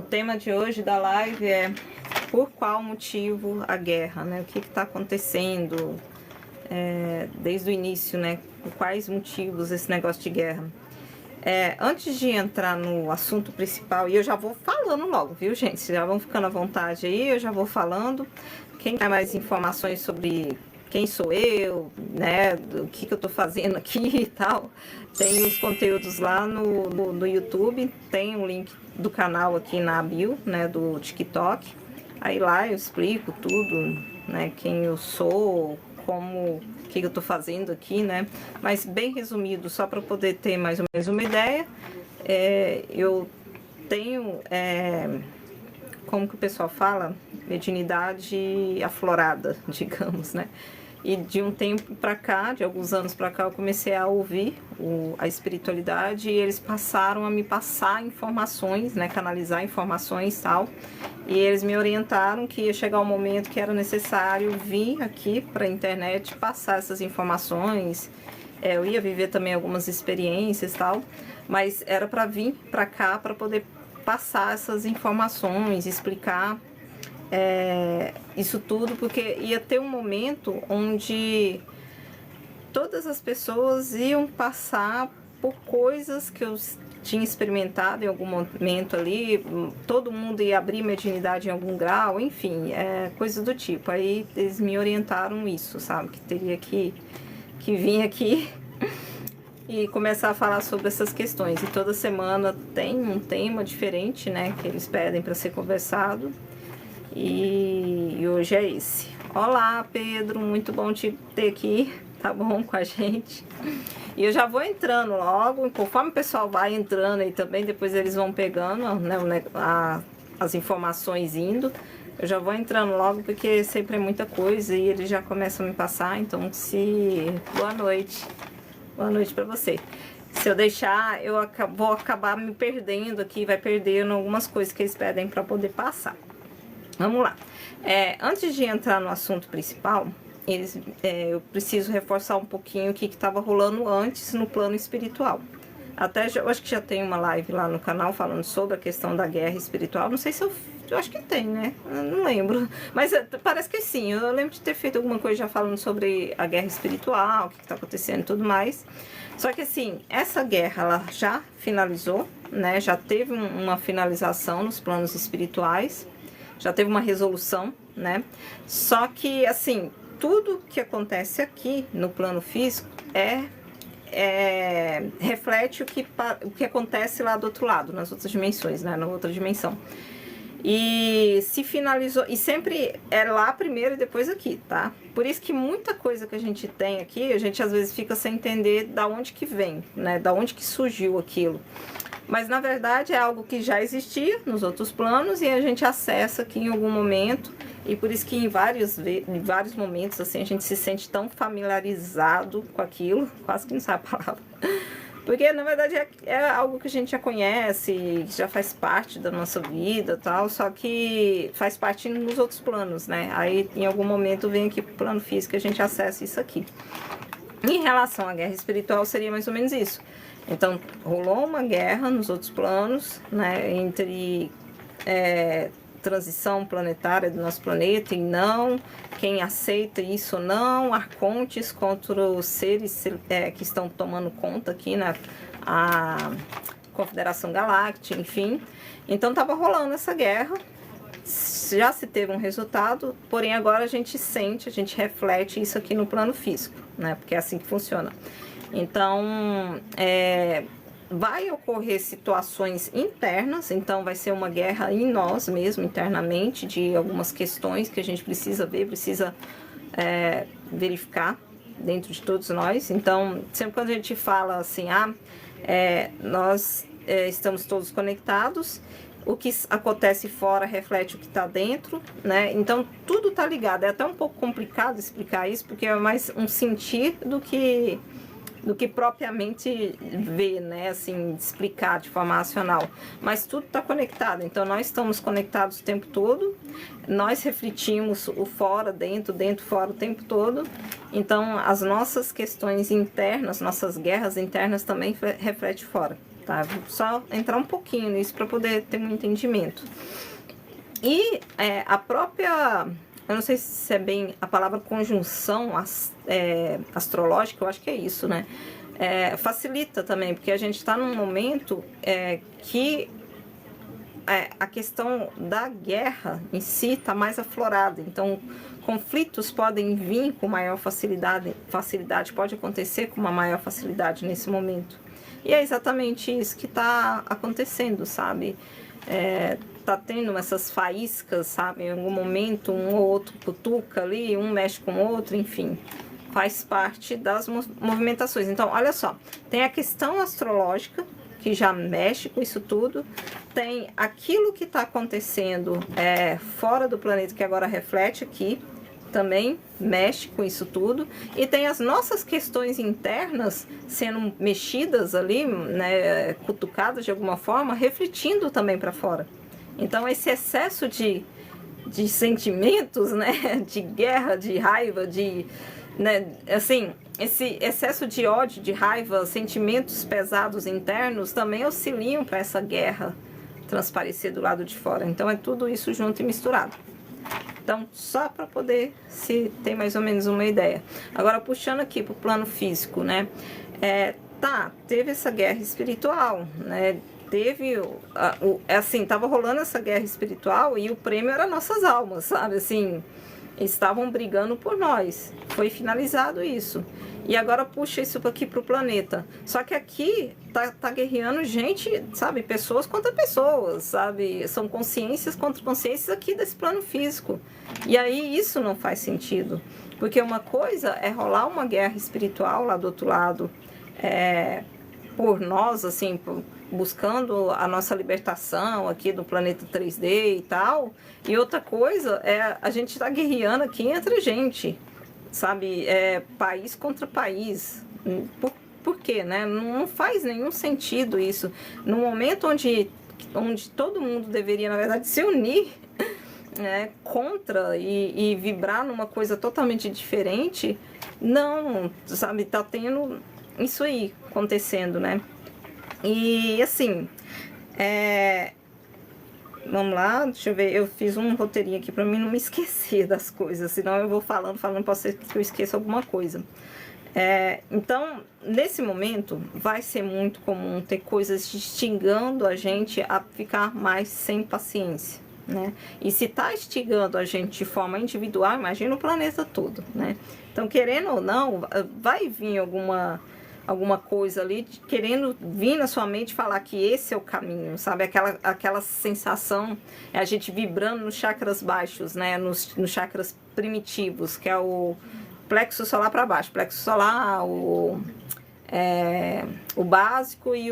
tema de hoje da live é por qual motivo a guerra, né? O que está acontecendo desde o início, né? Por quais motivos esse negócio de guerra? Antes de entrar no assunto principal, e eu já vou falando logo, viu, gente? Vocês já vão ficando à vontade aí, eu já vou falando. Quem quer mais informações sobre quem sou eu, né, do que eu tô fazendo aqui e tal, tem os conteúdos lá no YouTube, tem um link do canal aqui na bio, né, do TikTok. Aí lá eu explico tudo, né, quem eu sou, como, o que eu tô fazendo aqui, né, mas bem resumido, só para poder ter mais ou menos uma ideia. Eu tenho, como que o pessoal fala, mediunidade aflorada, digamos, né? E de um tempo para cá, de alguns anos para cá, eu comecei a ouvir a espiritualidade e eles passaram a me passar informações, né? Canalizar informações e tal. E eles me orientaram que ia chegar um momento que era necessário vir aqui para a internet passar essas informações. Eu ia viver também algumas experiências e tal, mas era para vir para cá para poder passar essas informações, explicar isso tudo, porque ia ter um momento onde todas as pessoas iam passar por coisas que eu tinha experimentado em algum momento ali, todo mundo ia abrir mediunidade em algum grau, enfim, coisas do tipo. Aí eles me orientaram isso, sabe, que teria que vir aqui e começar a falar sobre essas questões. E toda semana tem um tema diferente, né, que eles pedem para ser conversado. E hoje é esse. Olá, Pedro, muito bom te ter aqui, tá bom, com a gente. E eu já vou entrando logo, conforme o pessoal vai entrando aí também, depois eles vão pegando, né, as informações indo. Eu já vou entrando logo, porque sempre é muita coisa e eles já começam a me passar, então Boa noite. Boa noite pra você. Se eu deixar, eu vou acabar me perdendo aqui, vai perdendo algumas coisas que eles pedem pra poder passar. Vamos lá. Antes de entrar no assunto principal, eu preciso reforçar um pouquinho o que estava rolando antes no plano espiritual. Eu acho que já tem uma live lá no canal falando sobre a questão da guerra espiritual. Não sei se eu acho que tem, né? Eu não lembro. Mas parece que sim. Eu lembro de ter feito alguma coisa já falando sobre a guerra espiritual, o que está acontecendo e tudo mais. Só que assim, essa guerra ela já finalizou, né? Já teve uma finalização nos planos espirituais. Já teve uma resolução, né? Só que, assim, tudo que acontece aqui no plano físico reflete o que acontece lá do outro lado, nas outras dimensões, né? Na outra dimensão. E se finalizou, e sempre é lá primeiro e depois aqui, tá? Por isso que muita coisa que a gente tem aqui, a gente às vezes fica sem entender da onde que vem, né? Da onde que surgiu aquilo. Mas, na verdade, é algo que já existia nos outros planos e a gente acessa aqui em algum momento. E por isso que em vários momentos, assim, a gente se sente tão familiarizado com aquilo. Quase que não sabe a palavra. Porque, na verdade, é algo que a gente já conhece, que já faz parte da nossa vida e tal. Só que faz parte nos outros planos, né? Aí, em algum momento, vem aqui pro plano físico e a gente acessa isso aqui. Em relação à guerra espiritual, seria mais ou menos isso. Então, rolou uma guerra nos outros planos, né, entre transição planetária do nosso planeta e não, quem aceita isso ou não, arcontes contra os seres que estão tomando conta aqui, né, a Confederação Galáctica, enfim. Então, estava rolando essa guerra, já se teve um resultado, porém agora a gente reflete isso aqui no plano físico, né, porque é assim que funciona. Então, vai ocorrer situações internas, então vai ser uma guerra em nós mesmo, internamente, de algumas questões que a gente precisa ver, precisa verificar dentro de todos nós. Então, sempre quando a gente fala assim, nós estamos todos conectados, o que acontece fora reflete o que está dentro, né? Então, tudo está ligado. É até um pouco complicado explicar isso, porque é mais um sentir do que propriamente ver, né, assim, explicar de forma racional. Mas tudo está conectado, então nós estamos conectados o tempo todo, nós refletimos o fora, dentro, fora o tempo todo. Então as nossas questões internas, nossas guerras internas também refletem fora. tá? Vou só entrar um pouquinho nisso para poder ter um entendimento. E a própria, eu não sei se é bem a palavra conjunção astrológica, eu acho que é isso, né? Facilita também, porque a gente está num momento que a questão da guerra em si está mais aflorada. Então, conflitos podem vir com maior facilidade, pode acontecer com uma maior facilidade nesse momento. E é exatamente isso que está acontecendo, sabe? Tá tendo essas faíscas, sabe? Em algum momento um ou outro cutuca ali, um mexe com o outro, enfim. Faz parte das movimentações. Então, olha só, tem a questão astrológica, que já mexe com isso tudo. Tem aquilo que está acontecendo fora do planeta, que agora reflete aqui, também mexe com isso tudo. E tem as nossas questões internas sendo mexidas ali, né, cutucadas de alguma forma, refletindo também para fora. Então, esse excesso de sentimentos, né, de guerra, de raiva, né, assim, esse excesso de ódio, de raiva, sentimentos pesados internos também auxiliam para essa guerra transparecer do lado de fora. Então, é tudo isso junto e misturado. Então, só para poder se ter mais ou menos uma ideia. Agora, puxando aqui para o plano físico, né? Teve essa guerra espiritual, né? Assim, tava rolando essa guerra espiritual e o prêmio era nossas almas, sabe? Assim, estavam brigando por nós. Foi finalizado isso. E agora puxa isso aqui pro planeta. Só que aqui tá guerreando gente, sabe? Pessoas contra pessoas, sabe? São consciências contra consciências aqui desse plano físico. E aí isso não faz sentido. Porque uma coisa é rolar uma guerra espiritual lá do outro lado, por nós, assim, buscando a nossa libertação aqui do planeta 3D e tal. E outra coisa é a gente estar guerreando aqui entre a gente, sabe? País contra país. Por quê, né? Não faz nenhum sentido isso. No momento onde todo mundo deveria, na verdade, se unir contra e vibrar numa coisa totalmente diferente, não, sabe? Tá tendo isso aí acontecendo, né? E assim, vamos lá, deixa eu ver, eu fiz um roteirinho aqui pra mim não me esquecer das coisas, senão eu vou falando, pode ser que eu esqueça alguma coisa. Então, nesse momento, vai ser muito comum ter coisas instigando a gente a ficar mais sem paciência, né? E se tá instigando a gente de forma individual, imagina o planeta todo, né? Então, querendo ou não, vai vir alguma coisa ali, querendo vir na sua mente falar que esse é o caminho, sabe? Aquela sensação, a gente vibrando nos chakras baixos, né? Nos chakras primitivos, que é o plexo solar para baixo. Plexo solar, o básico e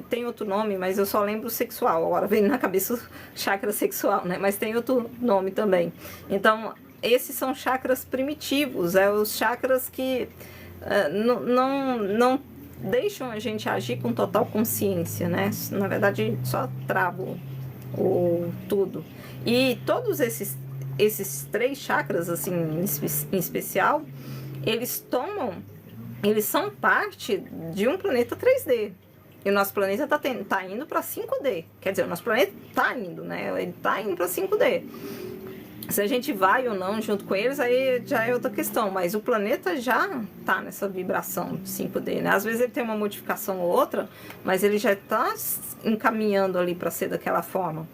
tem outro nome, mas eu só lembro o sexual. Agora vem na cabeça o chakra sexual, né? Mas tem outro nome também. Então, esses são chakras primitivos, os chakras que não deixam a gente agir com total consciência, né? Na verdade, só trava tudo. E todos esses 3 chakras, assim, em especial, eles são parte de um planeta 3D. E o nosso planeta tá indo para 5D. Quer dizer, o nosso planeta tá indo, né? Ele tá indo para 5D. Se a gente vai ou não junto com eles, aí já é outra questão. Mas o planeta já tá nessa vibração 5D, né? Às vezes ele tem uma modificação ou outra, mas ele já tá encaminhando ali para ser daquela forma.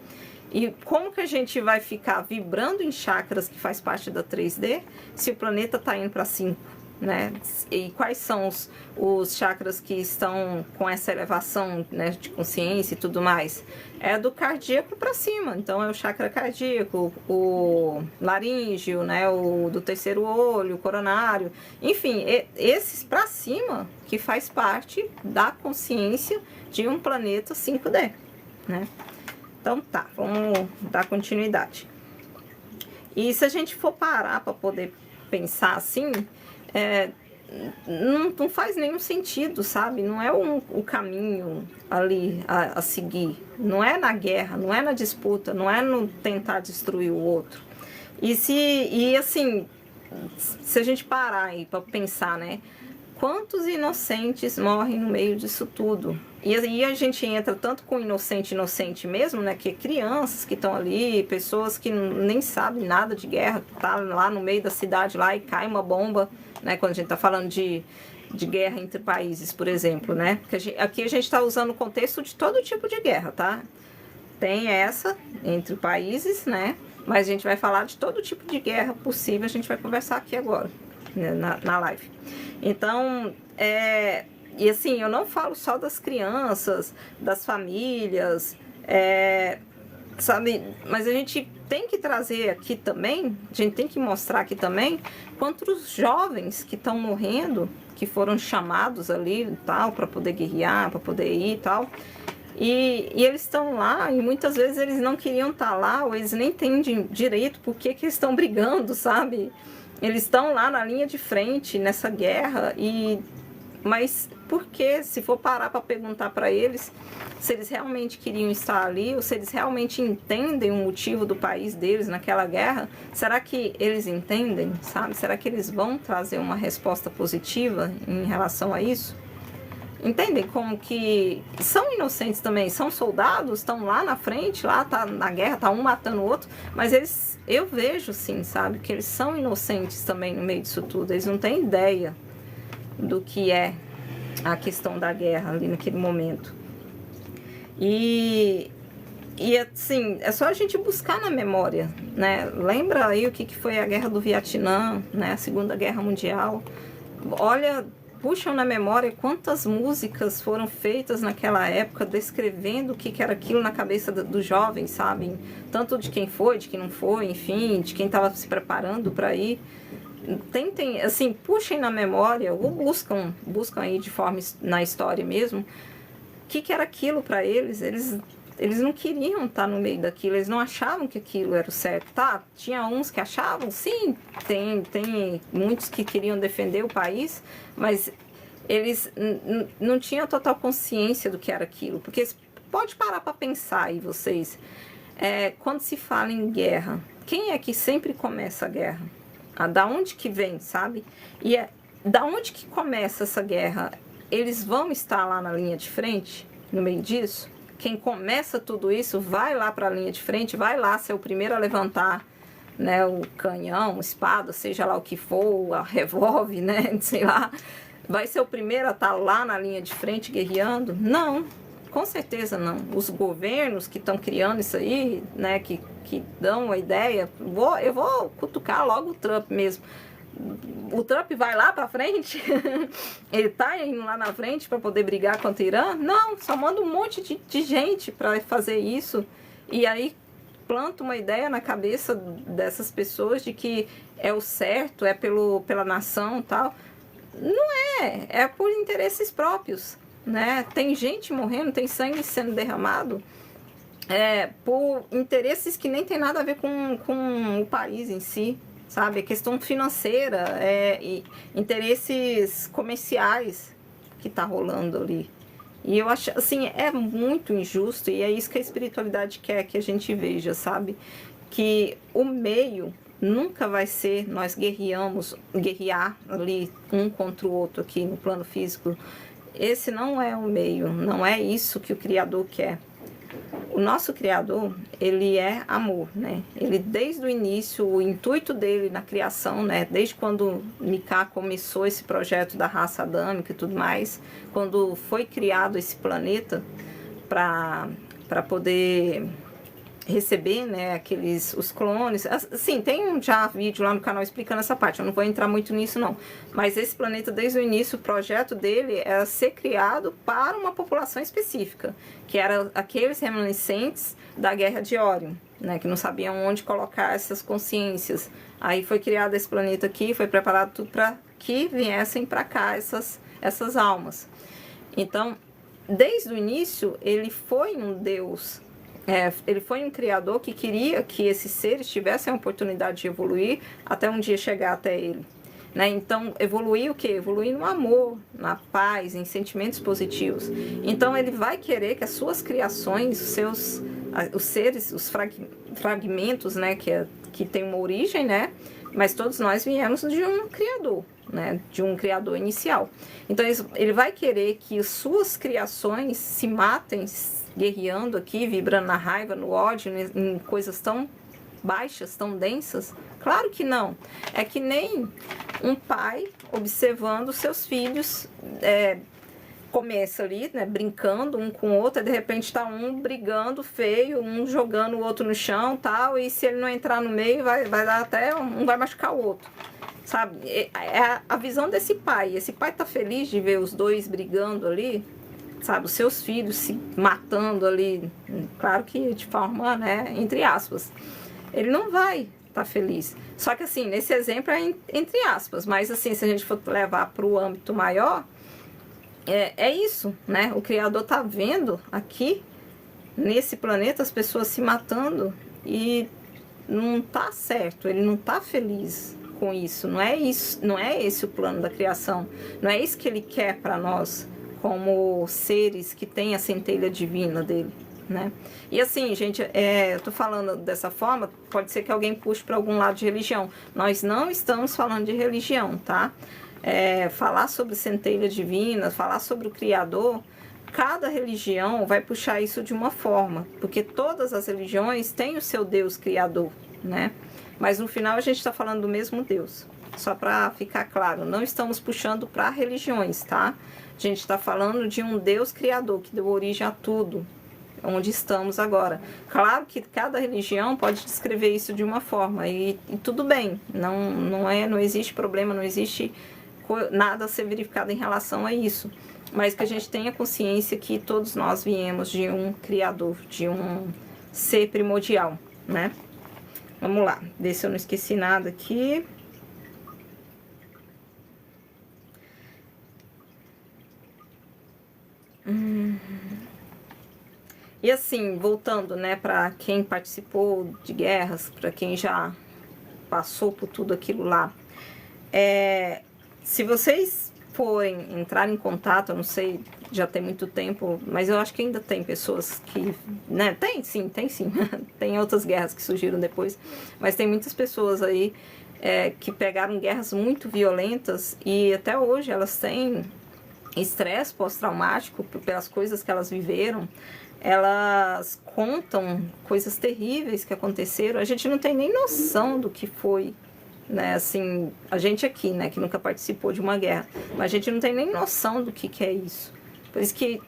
E como que a gente vai ficar vibrando em chakras que faz parte da 3D se o planeta tá indo para 5? Né? E quais são os chakras que estão com essa elevação, né, de consciência e tudo mais? É do cardíaco para cima, então é o chakra cardíaco, o laríngeo, né, o do terceiro olho, o coronário, enfim, esses para cima que faz parte da consciência de um planeta 5D, né? Então tá, vamos dar continuidade. E se a gente for parar para poder pensar assim, não faz nenhum sentido, sabe? Não é o caminho ali a seguir. Não é na guerra, não é na disputa, não é no tentar destruir o outro. E assim, se a gente parar aí para pensar, né? quantos inocentes morrem no meio disso tudo? E aí a gente entra tanto com inocente mesmo, né? Que é crianças que estão ali, pessoas que nem sabem nada de guerra, tá lá no meio da cidade lá e cai uma bomba, né? Quando a gente tá falando de guerra entre países, por exemplo, né? Porque aqui a gente está usando o contexto de todo tipo de guerra, tá? Tem essa entre países, né? Mas a gente vai falar de todo tipo de guerra possível, a gente vai conversar aqui agora, né? na live. Então, e assim, eu não falo só das crianças, das famílias, sabe? Mas a gente tem que trazer aqui também, a gente tem que mostrar aqui também, quantos jovens que estão morrendo, que foram chamados ali e tal, para poder guerrear, para poder ir e tal. E eles estão lá e muitas vezes eles não queriam estar lá, ou eles nem entendem direito por que eles estão brigando, sabe? Eles estão lá na linha de frente nessa guerra, mas por que, se for parar para perguntar para eles se eles realmente queriam estar ali, ou se eles realmente entendem o motivo do país deles naquela guerra, será que eles entendem, sabe? Será que eles vão trazer uma resposta positiva em relação a isso? Entendem como que são inocentes também, são soldados, estão lá na frente, lá tá na guerra, tá um matando o outro, mas eu vejo sim, sabe, que eles são inocentes também no meio disso tudo, eles não têm ideia do que é a questão da guerra ali naquele momento. E assim, é só a gente buscar na memória, né? Lembra aí o que foi a Guerra do Vietnã, né? A Segunda Guerra Mundial. Olha, puxam na memória quantas músicas foram feitas naquela época descrevendo o que era aquilo na cabeça dos jovens, sabe? Tanto de quem foi, de quem não foi, enfim, de quem estava se preparando para ir. Tentem, assim, puxem na memória ou buscam aí de forma na história mesmo, o que era aquilo para eles. Eles não queriam estar no meio daquilo, eles não achavam que aquilo era o certo, tá? Tinha uns que achavam, sim, tem muitos que queriam defender o país, mas eles não tinham total consciência do que era aquilo, porque pode parar para pensar aí vocês, quando se fala em guerra, quem é que sempre começa a guerra? Da onde que vem, sabe? E da onde que começa essa guerra? Eles vão estar lá na linha de frente, no meio disso? Quem começa tudo isso vai lá para a linha de frente, vai lá ser o primeiro a levantar, né, o canhão, a espada, seja lá o que for, a revólver, né, sei lá. Vai ser o primeiro a estar lá na linha de frente guerreando? Não, com certeza não. Os governos que estão criando isso aí, né, que dão a ideia, eu vou cutucar logo o Trump mesmo. O Trump vai lá pra frente? Ele tá indo lá na frente para poder brigar contra o Irã? Não, só manda um monte de gente para fazer isso. E aí planta uma ideia na cabeça dessas pessoas de que é o certo, é pela nação e tal. Não é por interesses próprios, né? Tem gente morrendo, tem sangue sendo derramado por interesses que nem tem nada a ver com o país em si. Sabe, questão financeira, e interesses comerciais que tá rolando ali. E eu acho, assim, é muito injusto, e é isso que a espiritualidade quer que a gente veja, sabe? Que o meio nunca vai ser nós guerrear ali um contra o outro aqui no plano físico. Esse não é o meio, não é isso que o Criador quer. O nosso Criador, ele é amor, né? Ele, desde o início, o intuito dele na criação, né? Desde quando Micá começou esse projeto da raça adâmica e tudo mais, quando foi criado esse planeta para poder receber, né, os clones. Assim, tem já vídeo lá no canal explicando essa parte, eu não vou entrar muito nisso não. Mas esse planeta, desde o início, o projeto dele era ser criado para uma população específica, que era aqueles remanescentes da Guerra de Órion, né, que não sabiam onde colocar essas consciências. Aí foi criado esse planeta aqui, foi preparado tudo para que viessem para cá essas almas. Então, desde o início, ele foi um Deus. Ele foi um criador que queria que esses seres tivessem a oportunidade de evoluir até um dia chegar até ele. Né? Então, evoluir o quê? Evoluir no amor, na paz, em sentimentos positivos. Então, ele vai querer que as suas criações, os seres, os fragmentos, né, que tem uma origem, né? Mas todos nós viemos de um criador. né, de um criador inicial. Então ele vai querer que as suas criações se matem, guerreando aqui, vibrando na raiva, no ódio, em coisas tão baixas, tão densas? Claro que não. É que nem um pai observando seus filhos, começa ali, né, brincando um com o outro, e de repente tá um brigando feio, um jogando o outro no chão, tal, e se ele não entrar no meio, vai dar até, um vai machucar o outro, sabe? É a visão desse pai. Esse pai tá feliz de ver os dois brigando ali, sabe? Os seus filhos se matando ali, claro que de forma, né, entre aspas. Ele não vai estar feliz. Só que assim, nesse exemplo é entre aspas, mas assim, se a gente for levar para o âmbito maior, é isso, né? O Criador tá vendo aqui, nesse planeta, as pessoas se matando e não tá certo, ele não tá feliz com isso. Não é isso, não é esse o plano da criação. Não é isso que ele quer para nós, como seres que têm a centelha divina dele, né? E assim, gente, eu tô falando dessa forma, pode ser que alguém puxe para algum lado de religião. Nós não estamos falando de religião, tá? Falar sobre centelha divina, falar sobre o Criador, cada religião vai puxar isso de uma forma, porque todas as religiões têm o seu Deus Criador, né? Mas no final a gente está falando do mesmo Deus, só para ficar claro, não estamos puxando para religiões, tá? A gente está falando de um Deus Criador que deu origem a tudo, onde estamos agora. Claro que cada religião pode descrever isso de uma forma, e tudo bem, não existe problema, não existe nada a ser verificado em relação a isso, mas que a gente tenha consciência que todos nós viemos de um Criador, de um ser primordial, né? Vamos lá, ver se eu não esqueci nada aqui. E assim, voltando, né, para quem participou de guerras, para quem já passou por tudo aquilo lá, se vocês forem entrar em contato, eu não sei, já tem muito tempo, mas eu acho que ainda tem pessoas que, né, tem sim, tem outras guerras que surgiram depois, mas tem muitas pessoas aí que pegaram guerras muito violentas e até hoje elas têm estresse pós-traumático pelas coisas que elas viveram. Elas contam coisas terríveis que aconteceram, a gente não tem nem noção do que foi, né, assim, a gente aqui, né, que nunca participou de uma guerra, mas a gente não tem nem noção do que é isso. Por isso que,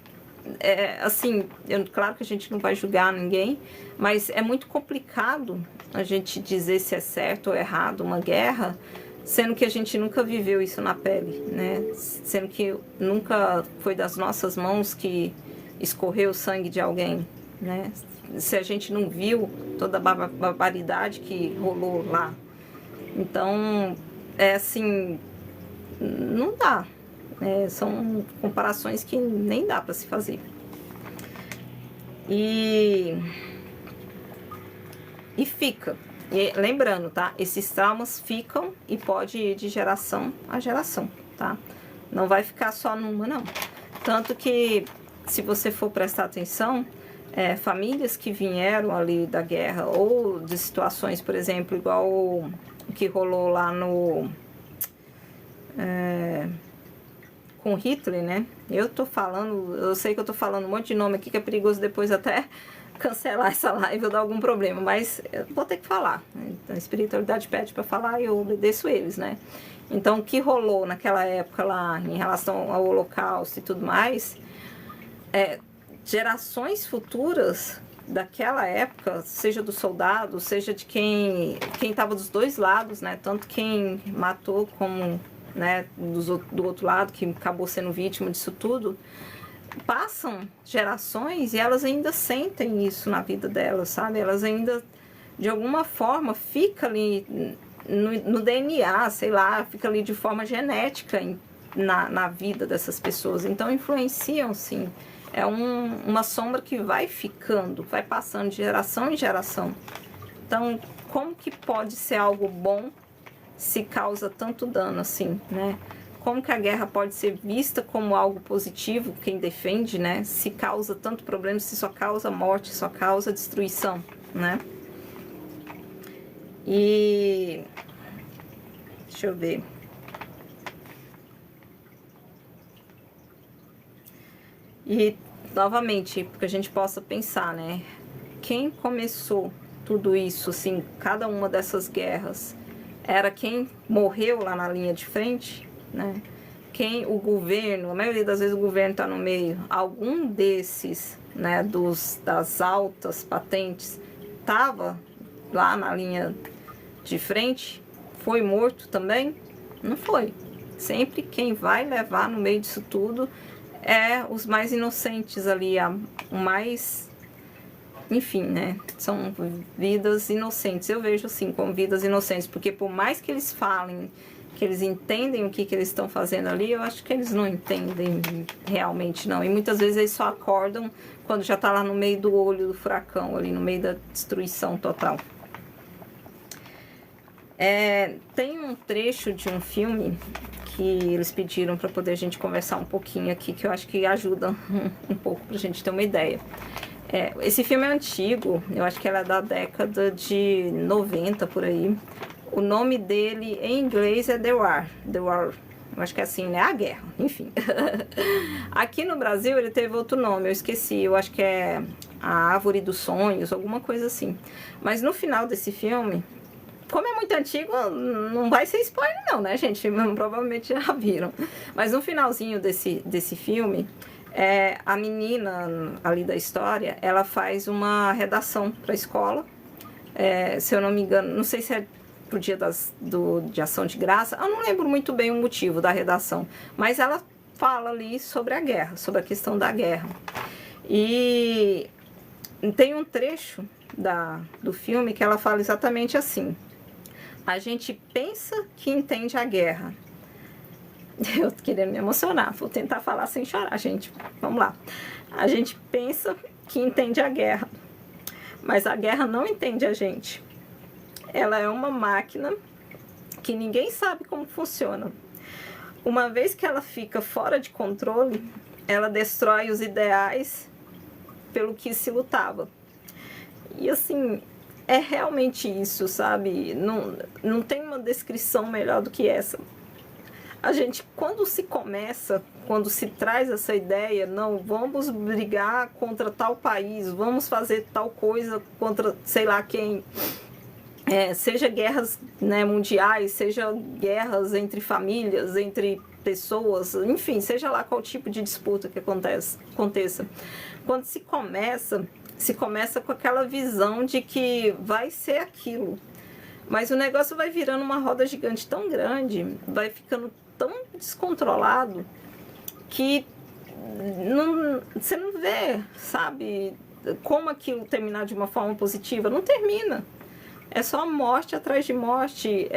assim, claro que a gente não vai julgar ninguém, mas é muito complicado a gente dizer se é certo ou errado uma guerra, sendo que a gente nunca viveu isso na pele, né, sendo que nunca foi das nossas mãos que escorreu o sangue de alguém, né, se a gente não viu toda a barbaridade que rolou lá. Então, assim, não dá. São comparações que nem dá para se fazer. E fica. E lembrando, tá? Esses traumas ficam e pode ir de geração a geração, tá? Não vai ficar só numa, não. Tanto que, se você for prestar atenção, famílias que vieram ali da guerra ou de situações, por exemplo, igual o que rolou lá com Hitler, né? Eu sei que eu tô falando um monte de nome aqui que é perigoso depois até cancelar essa live ou dar algum problema, mas eu vou ter que falar. Então, a espiritualidade pede para falar e eu obedeço eles, né? Então, o que rolou naquela época lá em relação ao Holocausto e tudo mais, gerações futuras daquela época, seja do soldado, seja de quem estava dos dois lados, né? Tanto quem matou como, né, do outro lado, que acabou sendo vítima disso tudo, passam gerações e elas ainda sentem isso na vida delas, sabe? Elas ainda, de alguma forma, fica ali no DNA, sei lá, fica ali de forma genética na vida dessas pessoas. Então, influenciam, sim. É uma sombra que vai ficando, vai passando de geração em geração. Então, como que pode ser algo bom se causa tanto dano assim, né? Como que a guerra pode ser vista como algo positivo, quem defende, né? Se causa tanto problema, se só causa morte, só causa destruição, né? E deixa eu ver. E, novamente, porque a gente possa pensar, né? Quem começou tudo isso, assim, cada uma dessas guerras, era quem morreu lá na linha de frente, né? Quem o governo, a maioria das vezes o governo está no meio, algum desses, né, das altas patentes, estava lá na linha de frente, foi morto também? Não foi. Sempre quem vai levar no meio disso tudo é os mais inocentes ali, o mais, enfim, né? São vidas inocentes. Eu vejo assim, como vidas inocentes, porque por mais que eles falem que eles entendem o que eles estão fazendo ali, eu acho que eles não entendem realmente, não. E muitas vezes eles só acordam quando já está lá no meio do olho do furacão, ali no meio da destruição total. Tem um trecho de um filme que eles pediram para poder a gente conversar um pouquinho aqui, que eu acho que ajuda um pouco para a gente ter uma ideia. Esse filme é antigo, eu acho que ela é da década de 90, por aí. O nome dele em inglês é The War. Eu acho que é assim, né? A guerra, enfim. Aqui no Brasil ele teve outro nome, eu esqueci. Eu acho que é A Árvore dos Sonhos, alguma coisa assim. Mas no final desse filme, como é muito antigo, não vai ser spoiler não, né, gente? Provavelmente já viram. Mas no finalzinho desse filme, a menina ali da história, ela faz uma redação para a escola. Se eu não me engano, não sei se é pro dia de ação de graça, eu não lembro muito bem o motivo da redação, mas ela fala ali sobre a guerra, sobre a questão da guerra. E tem um trecho do filme que ela fala exatamente assim: a gente pensa que entende a guerra. Eu tô querendo me emocionar, vou tentar falar sem chorar, gente. Vamos lá. A gente pensa que entende a guerra, mas a guerra não entende a gente. Ela é uma máquina que ninguém sabe como funciona. Uma vez que ela fica fora de controle, ela destrói os ideais pelo que se lutava. E assim, é realmente isso, sabe? Não tem uma descrição melhor do que essa. A gente, quando se traz essa ideia, não, vamos brigar contra tal país, vamos fazer tal coisa contra sei lá quem, seja guerras, né, mundiais, seja guerras entre famílias, entre pessoas, enfim, seja lá qual tipo de disputa que aconteça. Quando se começa com aquela visão de que vai ser aquilo. Mas o negócio vai virando uma roda gigante tão grande, vai ficando tão descontrolado, que você não vê, sabe, como aquilo terminar de uma forma positiva. Não termina. É só morte atrás de morte,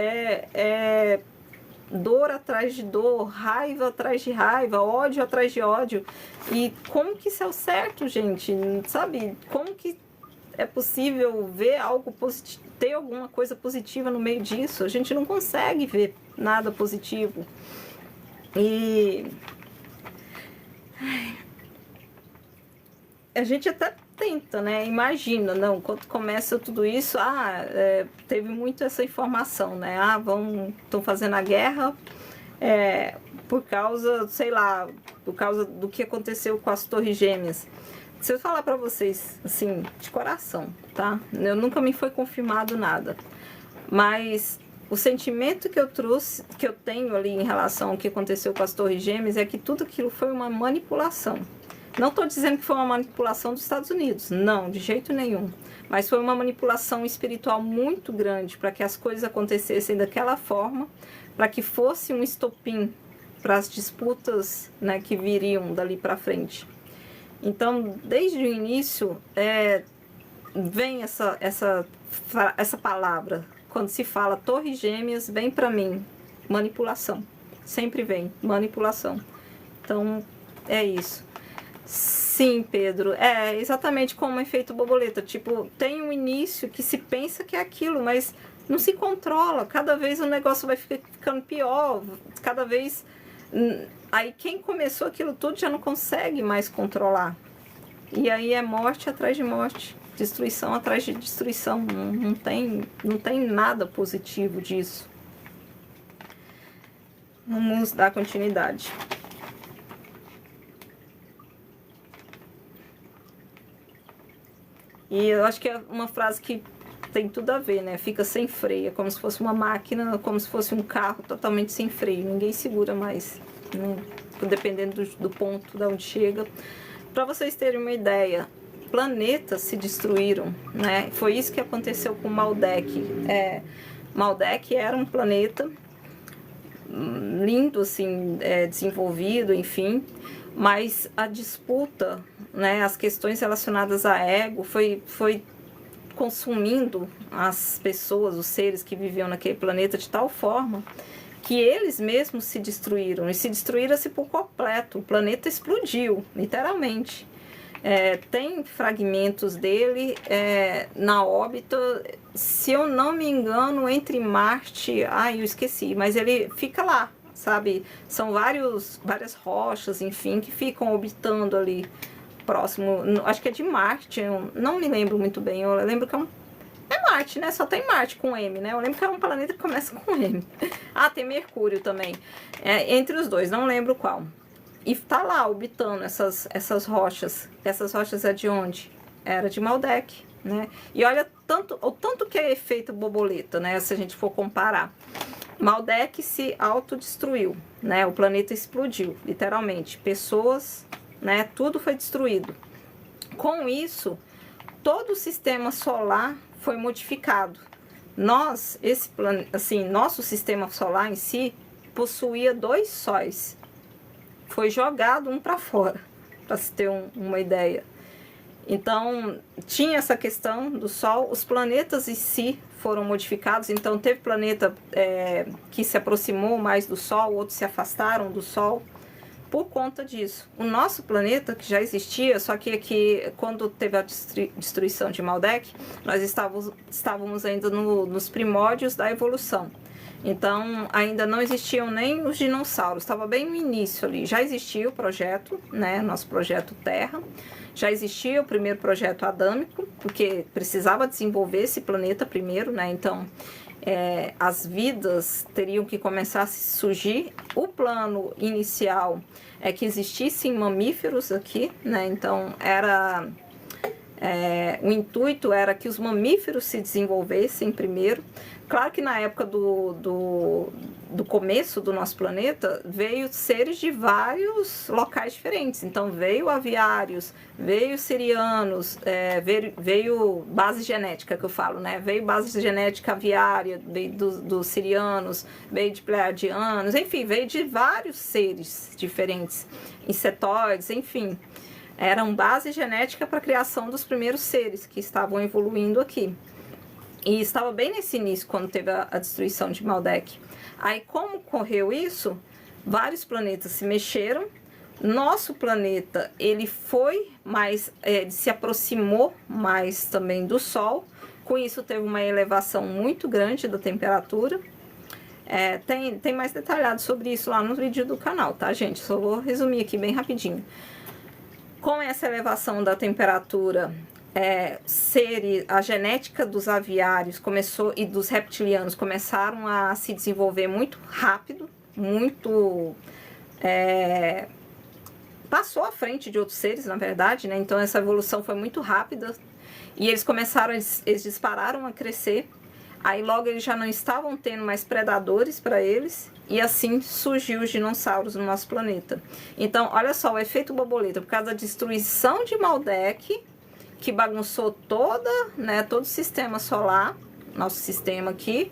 dor atrás de dor, raiva atrás de raiva, ódio atrás de ódio. E como que isso é o certo, gente? Sabe? Como que é possível ver algo positivo, ter alguma coisa positiva no meio disso? A gente não consegue ver nada positivo. E a gente até tenta, né? Imagina, não, quando começa tudo isso, teve muito essa informação, né? Estão fazendo a guerra por causa, sei lá, por causa do que aconteceu com as Torres Gêmeas. Se eu falar pra vocês, assim, de coração, tá? Eu nunca me foi confirmado nada, mas o sentimento que eu tenho ali em relação ao que aconteceu com as Torres Gêmeas é que tudo aquilo foi uma manipulação. Não estou dizendo que foi uma manipulação dos Estados Unidos, não, de jeito nenhum. Mas foi uma manipulação espiritual muito grande para que as coisas acontecessem daquela forma, para que fosse um estopim para as disputas, né, que viriam dali para frente. Então, desde o início, vem essa palavra. Quando se fala Torres Gêmeas, vem para mim manipulação. Sempre vem manipulação. Então, é isso. Sim, Pedro, é exatamente como o efeito borboleta. Tipo, tem um início que se pensa que é aquilo, mas não se controla. Cada vez o negócio vai ficando pior. Cada vez. Aí quem começou aquilo tudo já não consegue mais controlar. E aí é morte atrás de morte, destruição atrás de destruição. Não tem nada positivo disso. Vamos dar continuidade. E eu acho que é uma frase que tem tudo a ver, né? Fica sem freio, é como se fosse uma máquina, como se fosse um carro totalmente sem freio. Ninguém segura mais, né? Dependendo do ponto de onde chega. Para vocês terem uma ideia, planetas se destruíram, né? Foi isso que aconteceu com Maldek. Maldek era um planeta lindo, assim, desenvolvido, enfim, mas a disputa, né, as questões relacionadas a ego foi consumindo as pessoas, os seres que viviam naquele planeta de tal forma que eles mesmos se destruíram, e se destruíram-se por completo. O planeta explodiu, literalmente. Tem fragmentos dele na órbita, se eu não me engano, entre Marte... eu esqueci, mas ele fica lá, sabe? São várias rochas, enfim, que ficam orbitando ali próximo, acho que é de Marte, eu não me lembro muito bem, eu lembro que é Marte, né? Só tem Marte com M, né? Eu lembro que é um planeta que começa com M. Tem Mercúrio também. Entre os dois, não lembro qual. E tá lá orbitando essas rochas. Essas rochas é de onde? Era de Maldek, né? E olha o tanto que é efeito borboleta, né? Se a gente for comparar. Maldek se autodestruiu, né? O planeta explodiu, literalmente. Pessoas, né? Tudo foi destruído. Com isso, todo o sistema solar foi modificado. Nosso sistema solar em si possuía 2 sóis. Foi jogado um para fora, para se ter uma ideia. Então, tinha essa questão do Sol, os planetas em si foram modificados, então teve planeta que se aproximou mais do Sol, outros se afastaram do Sol, por conta disso. O nosso planeta, que já existia, só que aqui, quando teve a destruição de Maldek, nós estávamos ainda nos primórdios da evolução. Então, ainda não existiam nem os dinossauros, estava bem no início ali. Já existia o projeto, né, nosso projeto Terra, já existia o primeiro projeto adâmico, porque precisava desenvolver esse planeta primeiro, né, então as vidas teriam que começar a surgir. O plano inicial é que existissem mamíferos aqui, né, então o intuito era que os mamíferos se desenvolvessem primeiro. Claro que na época do começo do nosso planeta, veio seres de vários locais diferentes. Então, veio aviários, veio sirianos, veio base genética, que eu falo, né? Veio base genética aviária, veio dos sirianos, veio de pleiadianos, enfim, veio de vários seres diferentes, insetóides, enfim. Era uma base genética para a criação dos primeiros seres que estavam evoluindo aqui. E estava bem nesse início, quando teve a destruição de Maldek. Aí, como ocorreu isso, vários planetas se mexeram. Nosso planeta, ele foi mais, se aproximou mais também do Sol. Com isso, teve uma elevação muito grande da temperatura. Tem mais detalhado sobre isso lá no vídeo do canal, tá, gente? Só vou resumir aqui bem rapidinho. Com essa elevação da temperatura, a genética dos aviários começou e dos reptilianos começaram a se desenvolver muito rápido, passou à frente de outros seres, na verdade, né? Então essa evolução foi muito rápida e eles dispararam a crescer. Aí logo eles já não estavam tendo mais predadores para eles, e assim surgiu os dinossauros no nosso planeta. Então, olha só, o efeito borboleta, por causa da destruição de Maldek, que bagunçou todo o sistema solar, nosso sistema aqui,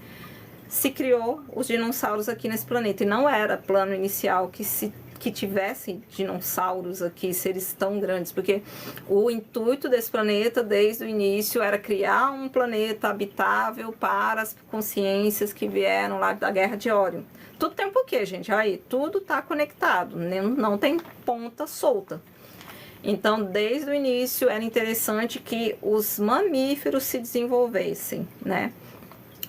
se criou os dinossauros aqui nesse planeta. E não era plano inicial que tivessem dinossauros aqui, seres tão grandes, porque o intuito desse planeta, desde o início, era criar um planeta habitável para as consciências que vieram lá da Guerra de Órion. Tudo tem um porquê, gente. Aí, tudo está conectado, não tem ponta solta. Então, desde o início, era interessante que os mamíferos se desenvolvessem, né?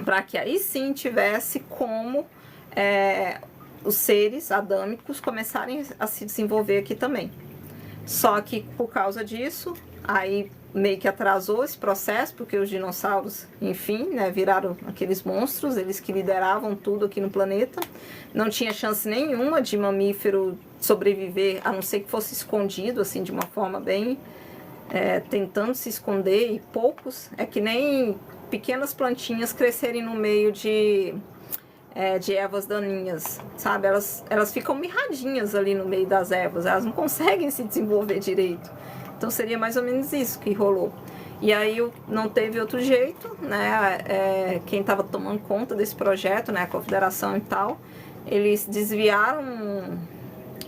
Para que aí sim tivesse como os seres adâmicos começarem a se desenvolver aqui também. Só que por causa disso, aí meio que atrasou esse processo, porque os dinossauros, enfim, né, viraram aqueles monstros, eles que lideravam tudo aqui no planeta. Não tinha chance nenhuma de mamífero sobreviver, a não ser que fosse escondido, assim, de uma forma bem tentando se esconder, e poucos, é que nem pequenas plantinhas crescerem no meio de ervas daninhas, sabe? Elas ficam mirradinhas ali no meio das ervas, elas não conseguem se desenvolver direito. Então seria mais ou menos isso que rolou. E aí não teve outro jeito, né? Quem estava tomando conta desse projeto, né? A confederação e tal, eles desviaram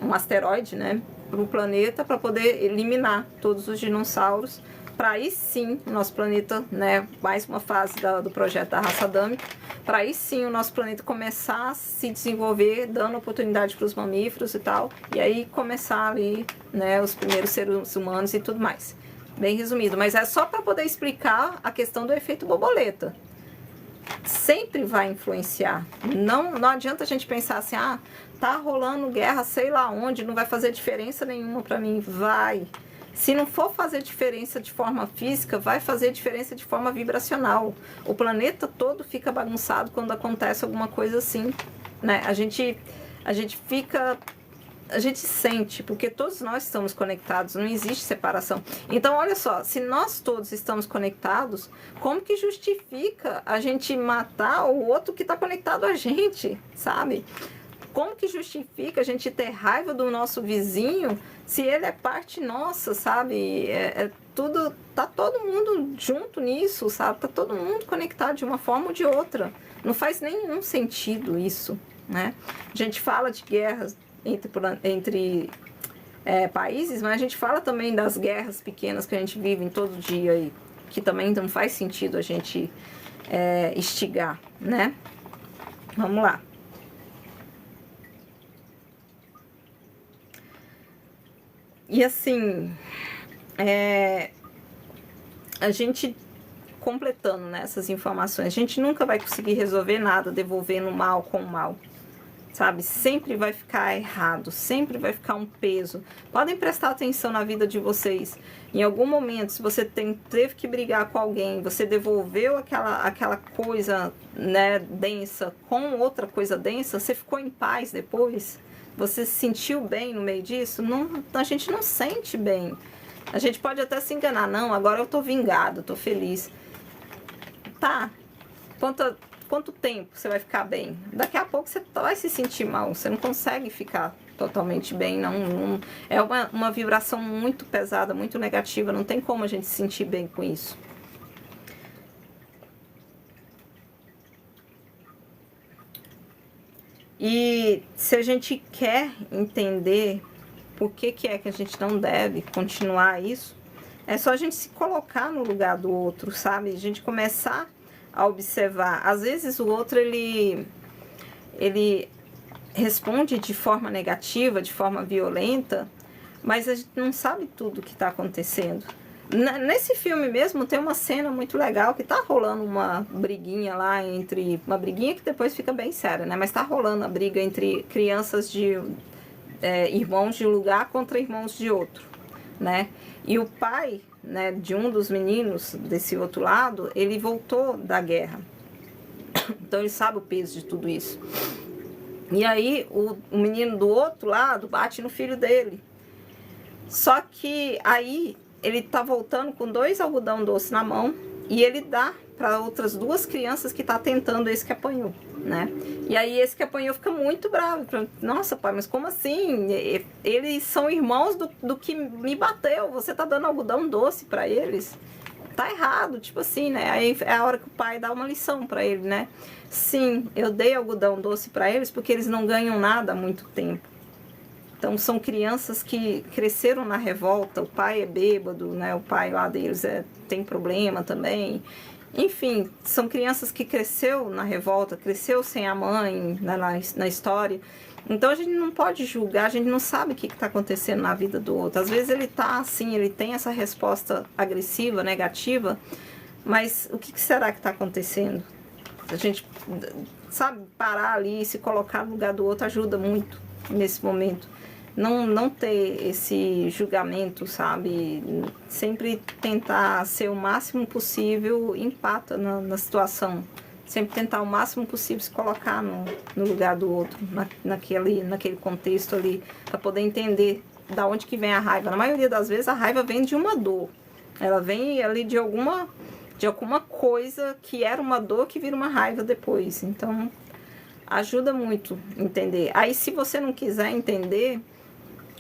um asteroide, né? Para o planeta para poder eliminar todos os dinossauros. Para aí sim o nosso planeta, né? Mais uma fase do projeto da raça adâmica. Para aí sim o nosso planeta começar a se desenvolver, dando oportunidade para os mamíferos e tal. E aí começar ali, né? Os primeiros seres humanos e tudo mais. Bem resumido, mas é só para poder explicar a questão do efeito borboleta. Sempre vai influenciar. Não adianta a gente pensar assim, tá rolando guerra sei lá onde, não vai fazer diferença nenhuma para mim. Vai. Se não for fazer diferença de forma física, vai fazer diferença de forma vibracional. O planeta todo fica bagunçado quando acontece alguma coisa assim, né? A gente sente, porque todos nós estamos conectados, não existe separação. Então, olha só, se nós todos estamos conectados, como que justifica a gente matar o outro que está conectado a gente, sabe? Como que justifica a gente ter raiva do nosso vizinho se ele é parte nossa, sabe? Tudo, tá todo mundo junto nisso, sabe? Tá todo mundo conectado de uma forma ou de outra. Não faz nenhum sentido isso, né? A gente fala de guerras entre países, mas a gente fala também das guerras pequenas que a gente vive em todo dia e que também não faz sentido a gente instigar, né? Vamos lá. E assim, a gente completando, né, essas informações, a gente nunca vai conseguir resolver nada devolvendo o mal com o mal. Sabe? Sempre vai ficar errado, sempre vai ficar um peso. Podem prestar atenção na vida de vocês. Em algum momento, se você teve que brigar com alguém, você devolveu aquela coisa, né, densa com outra coisa densa, você ficou em paz depois? Você se sentiu bem no meio disso? Não, a gente não sente bem. A gente pode até se enganar. Não, agora eu tô vingado, tô feliz. Tá. Quanto tempo você vai ficar bem? Daqui a pouco você vai se sentir mal. Você não consegue ficar totalmente bem. Não é uma vibração muito pesada, muito negativa. Não tem como a gente se sentir bem com isso. E se a gente quer entender por que é que a gente não deve continuar isso, é só a gente se colocar no lugar do outro, sabe? A gente começar a observar. Às vezes o outro, ele responde de forma negativa, de forma violenta, mas a gente não sabe tudo o que está acontecendo. Nesse filme mesmo tem uma cena muito legal que tá rolando uma briguinha lá uma briguinha que depois fica bem séria, né? Mas tá rolando a briga entre crianças de irmãos de um lugar contra irmãos de outro, né? E o pai, né, de um dos meninos desse outro lado, ele voltou da guerra. Então ele sabe o peso de tudo isso. E aí o menino do outro lado bate no filho dele. Só que aí ele tá voltando com 2 algodão doce na mão e ele dá para outras 2 crianças que tá tentando esse que apanhou, né? E aí esse que apanhou fica muito bravo. Nossa, pai, mas como assim? Eles são irmãos do que me bateu. Você tá dando algodão doce para eles? Tá errado, tipo assim, né? Aí é a hora que o pai dá uma lição para ele, né? Sim, eu dei algodão doce para eles porque eles não ganham nada há muito tempo. Então são crianças que cresceram na revolta, o pai é bêbado, né? O pai lá deles tem problema também. Enfim, são crianças que cresceu na revolta, cresceu sem a mãe, né, na história. Então a gente não pode julgar, a gente não sabe o que está acontecendo na vida do outro. Às vezes ele tá assim, ele tem essa resposta agressiva, negativa, mas o que será que está acontecendo? A gente, sabe, parar ali e se colocar no lugar do outro ajuda muito nesse momento. Não ter esse julgamento, sabe? Sempre tentar ser o máximo possível empata na situação. Sempre tentar o máximo possível se colocar no lugar do outro, naquele contexto ali, para poder entender da onde que vem a raiva. Na maioria das vezes a raiva vem de uma dor, Ela vem ali de alguma coisa que era uma dor que vira uma raiva depois. Então, ajuda muito entender. Aí, se você não quiser entender,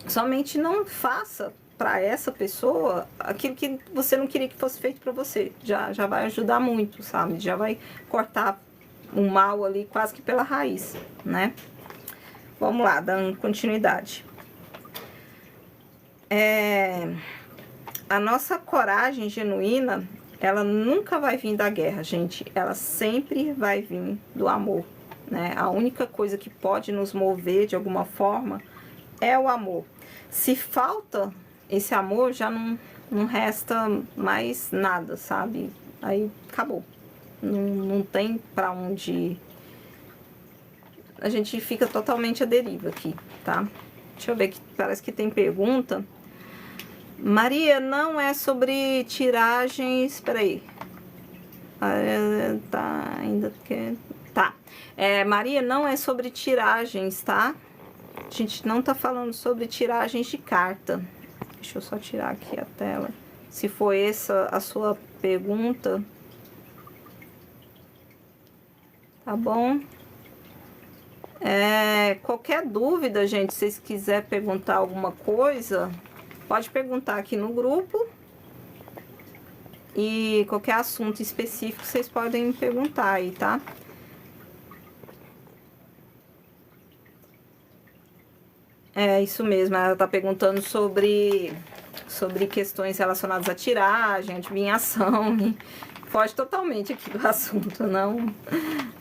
somente não faça para essa pessoa aquilo que você não queria que fosse feito para você. Já vai ajudar muito, sabe? Já vai cortar o mal ali quase que pela raiz, né? Vamos lá, dando continuidade. A nossa coragem genuína, ela nunca vai vir da guerra, gente. Ela sempre vai vir do amor, né? A única coisa que pode nos mover de alguma forma é o amor. Se falta esse amor, já não resta mais nada, sabe? Aí acabou. Não tem pra onde ir. A gente fica totalmente à deriva aqui, tá? Deixa eu ver, que parece que tem pergunta. Maria, não é sobre tiragens... Peraí. Tá, ainda que... Tá. Maria, não é sobre tiragens, tá? A gente não tá falando sobre tiragens de carta. Deixa eu só tirar aqui a tela. Se for essa a sua pergunta. Tá bom? Qualquer dúvida, gente, se vocês quiserem perguntar alguma coisa, pode perguntar aqui no grupo. E qualquer assunto específico, vocês podem perguntar aí, tá? É isso mesmo, ela tá perguntando sobre questões relacionadas à tiragem, adivinhação. Foge totalmente aqui do assunto.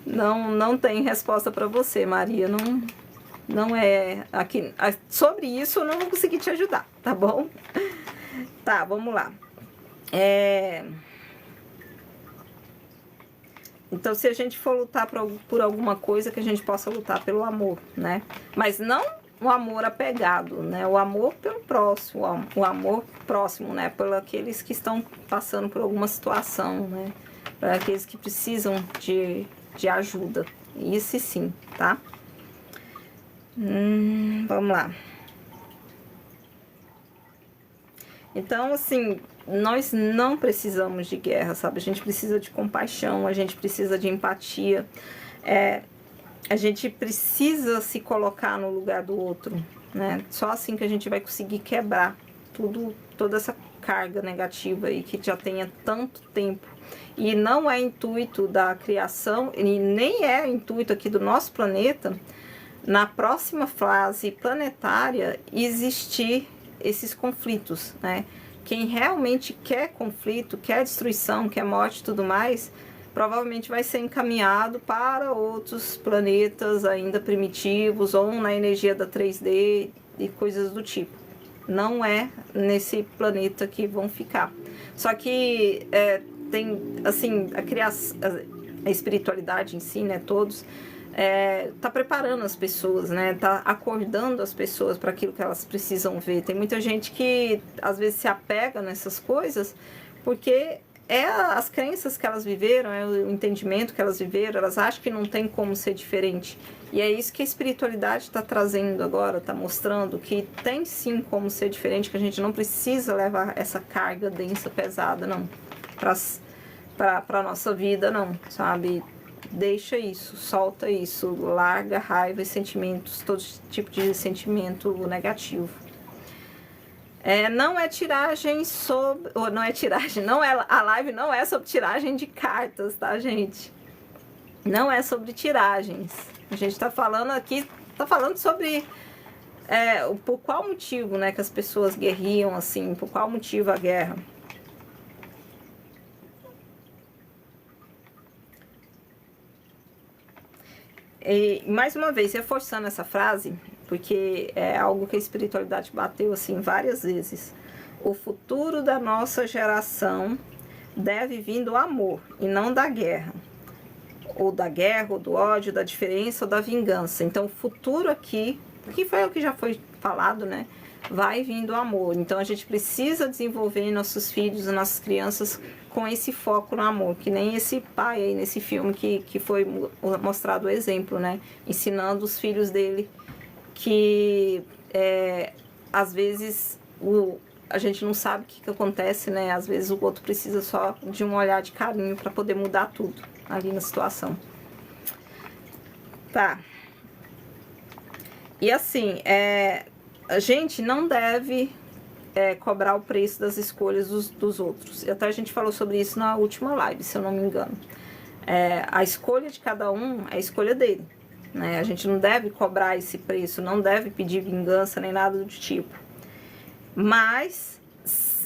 Não tem resposta para você, Maria. Não é aqui. Sobre isso eu não vou conseguir te ajudar, tá bom? Tá, vamos lá. Então, se a gente for lutar por alguma coisa, que a gente possa lutar pelo amor, né? Mas não o amor apegado, né? O amor pelo próximo, o amor próximo, né? Por aqueles que estão passando por alguma situação, né? Para aqueles que precisam de ajuda. Isso sim, tá? Vamos lá. Então, assim, nós não precisamos de guerra, sabe? A gente precisa de compaixão, a gente precisa de empatia. A gente precisa se colocar no lugar do outro, né? Só assim que a gente vai conseguir quebrar toda essa carga negativa aí que já tem há tanto tempo. E não é intuito da criação, e nem é intuito aqui do nosso planeta, na próxima fase planetária, existir esses conflitos, né? Quem realmente quer conflito, quer destruição, quer morte e tudo mais, provavelmente vai ser encaminhado para outros planetas ainda primitivos ou na energia da 3D e coisas do tipo. Não é nesse planeta que vão ficar. Só que tem, assim, a espiritualidade em si, né, todos, tá preparando as pessoas, né, tá acordando as pessoas para aquilo que elas precisam ver. Tem muita gente que às vezes se apega nessas coisas porque as crenças que elas viveram, o entendimento que elas viveram, elas acham que não tem como ser diferente. E é isso que a espiritualidade está trazendo agora, está mostrando que tem sim como ser diferente, que a gente não precisa levar essa carga densa, pesada, não, para a nossa vida, não, sabe? Deixa isso, solta isso, larga raiva e sentimentos, todo tipo de sentimento negativo. Não é tiragem sobre... Ou não é tiragem, a live não é sobre tiragem de cartas, tá, gente? Não é sobre tiragens. A gente tá falando aqui, sobre por qual motivo, né, que as pessoas guerriam, assim, por qual motivo a guerra. E, mais uma vez, reforçando essa frase, porque é algo que a espiritualidade bateu assim várias vezes. O futuro da nossa geração deve vir do amor e não da guerra. Ou da guerra, ou do ódio, da diferença, ou da vingança. Então, o futuro aqui, que foi o que já foi falado, né? Vai vir do amor. Então, a gente precisa desenvolver nossos filhos, nossas crianças com esse foco no amor. Que nem esse pai aí nesse filme que foi mostrado o exemplo, né? Ensinando os filhos dele que, às vezes, a gente não sabe o que acontece, né? Às vezes o outro precisa só de um olhar de carinho para poder mudar tudo ali na situação. Tá. E assim, a gente não deve cobrar o preço das escolhas dos outros. Até a gente falou sobre isso na última live, se eu não me engano. A escolha de cada um é a escolha dele, né? A gente não deve cobrar esse preço, não deve pedir vingança nem nada do tipo. Mas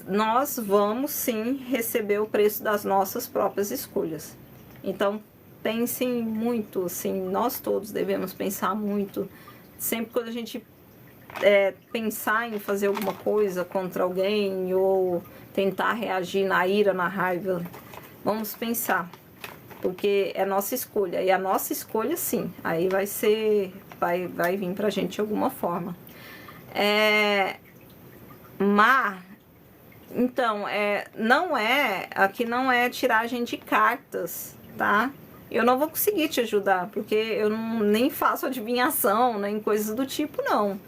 nós vamos sim receber o preço das nossas próprias escolhas. Então pensem muito, assim, nós todos devemos pensar muito. Sempre quando a gente pensar em fazer alguma coisa contra alguém ou tentar reagir na ira, na raiva, vamos pensar, porque é nossa escolha, e a nossa escolha sim, aí vai vir pra gente de alguma forma. Mas então, aqui não é tiragem de cartas, tá? Eu não vou conseguir te ajudar, porque eu nem faço adivinhação, nem coisas do tipo, não.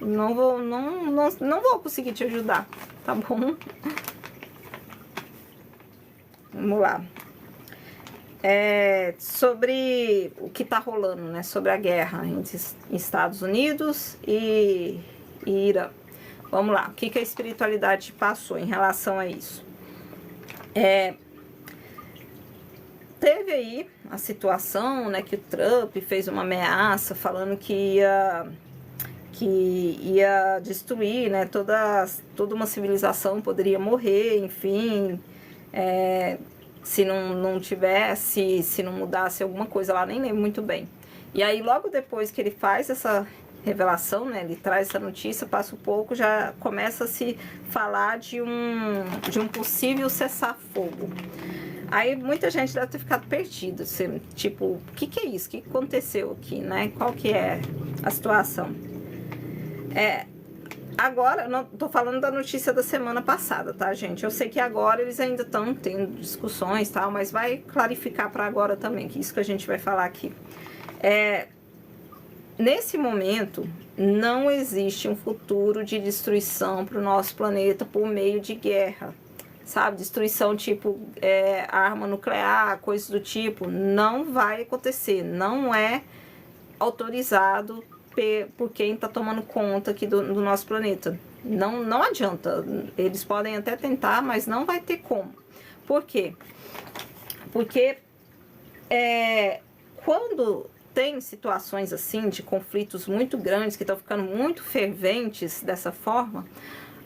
Não vou conseguir te ajudar, tá bom? Vamos lá. Sobre o que tá rolando, né? Sobre a guerra entre Estados Unidos e Irã. Vamos lá, o que a espiritualidade passou em relação a isso? Teve aí a situação, né, que o Trump fez uma ameaça falando que ia destruir, né, toda uma civilização poderia morrer, enfim, se não mudasse alguma coisa lá, nem lembro muito bem. E aí logo depois que ele faz essa revelação, né, ele traz essa notícia, passa um pouco, já começa a se falar de um possível cessar-fogo. Aí muita gente deve ter ficado perdida, assim, tipo, o que é isso? O que aconteceu aqui, né? Qual que é a situação? Agora, não tô falando da notícia da semana passada, tá, gente? Eu sei que agora eles ainda estão tendo discussões e tal, mas vai clarificar para agora também, que é isso que a gente vai falar aqui. Nesse momento, não existe um futuro de destruição para o nosso planeta por meio de guerra, sabe? Destruição tipo arma nuclear, coisas do tipo, não vai acontecer, não é autorizado por quem está tomando conta aqui do nosso planeta. Não adianta, eles podem até tentar, mas não vai ter como. Por quê? Porque quando tem situações assim de conflitos muito grandes que estão ficando muito ferventes dessa forma,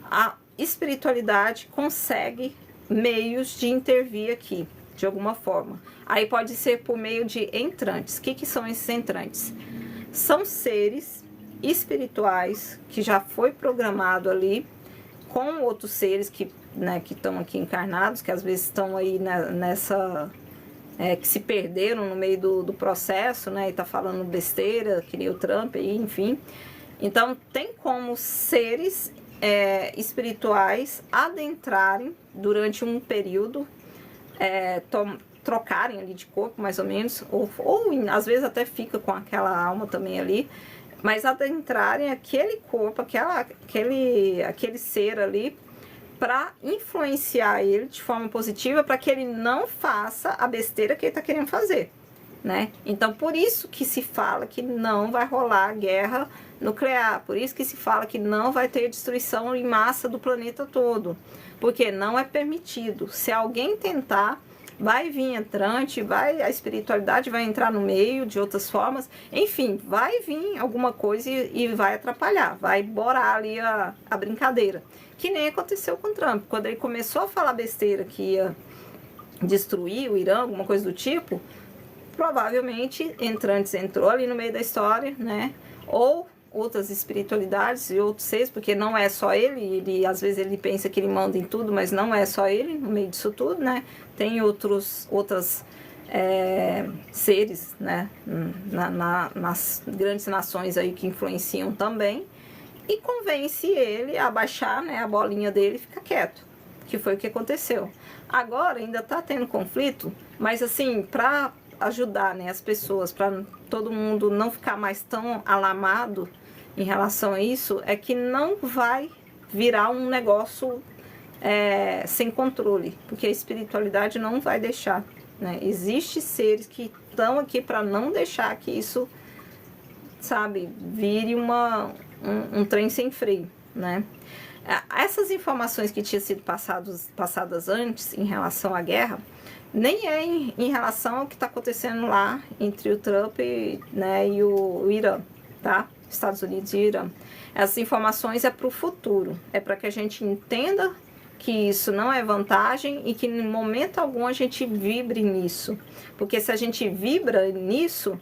a espiritualidade consegue meios de intervir aqui, de alguma forma. Aí pode ser por meio de entrantes. O que são esses entrantes? São seres espirituais que já foi programado ali com outros seres que estão aqui encarnados, que às vezes estão aí nessa... que se perderam no meio do processo, né, e tá falando besteira, que nem o Trump aí, enfim. Então, tem como seres espirituais adentrarem durante um período, trocarem ali de corpo, mais ou menos, ou às vezes até fica com aquela alma também ali, mas adentrarem aquele corpo, aquele ser ali, para influenciar ele de forma positiva, para que ele não faça a besteira que ele está querendo fazer, né? Então, por isso que se fala que não vai rolar guerra nuclear, por isso que se fala que não vai ter destruição em massa do planeta todo, porque não é permitido. Se alguém tentar, vai vir entrante, a espiritualidade vai entrar no meio de outras formas, enfim, vai vir alguma coisa e vai atrapalhar, vai borar ali a brincadeira. Que nem aconteceu com o Trump, quando ele começou a falar besteira que ia destruir o Irã, alguma coisa do tipo, provavelmente entrantes entrou ali no meio da história, né? Ou outras espiritualidades e outros seres, porque não é só ele, às vezes ele pensa que ele manda em tudo, mas não é só ele no meio disso tudo, né? Tem outras seres, né? Nas grandes nações aí que influenciam também, e convence ele a baixar, né, a bolinha dele e ficar quieto, que foi o que aconteceu. Agora ainda tá tendo conflito, mas assim, para ajudar, né, as pessoas, para todo mundo não ficar mais tão alarmado em relação a isso, é que não vai virar um negócio sem controle, porque a espiritualidade não vai deixar, né? Existem seres que estão aqui para não deixar que isso, sabe, vire um trem sem freio, né? Essas informações que tinham sido passadas antes em relação à guerra, nem é em relação ao que está acontecendo lá entre o Trump, né, e o Irã, tá? Estados Unidos e Irã. Essas informações é para o futuro, é para que a gente entenda que isso não é vantagem e que em momento algum a gente vibre nisso. Porque se a gente vibra nisso,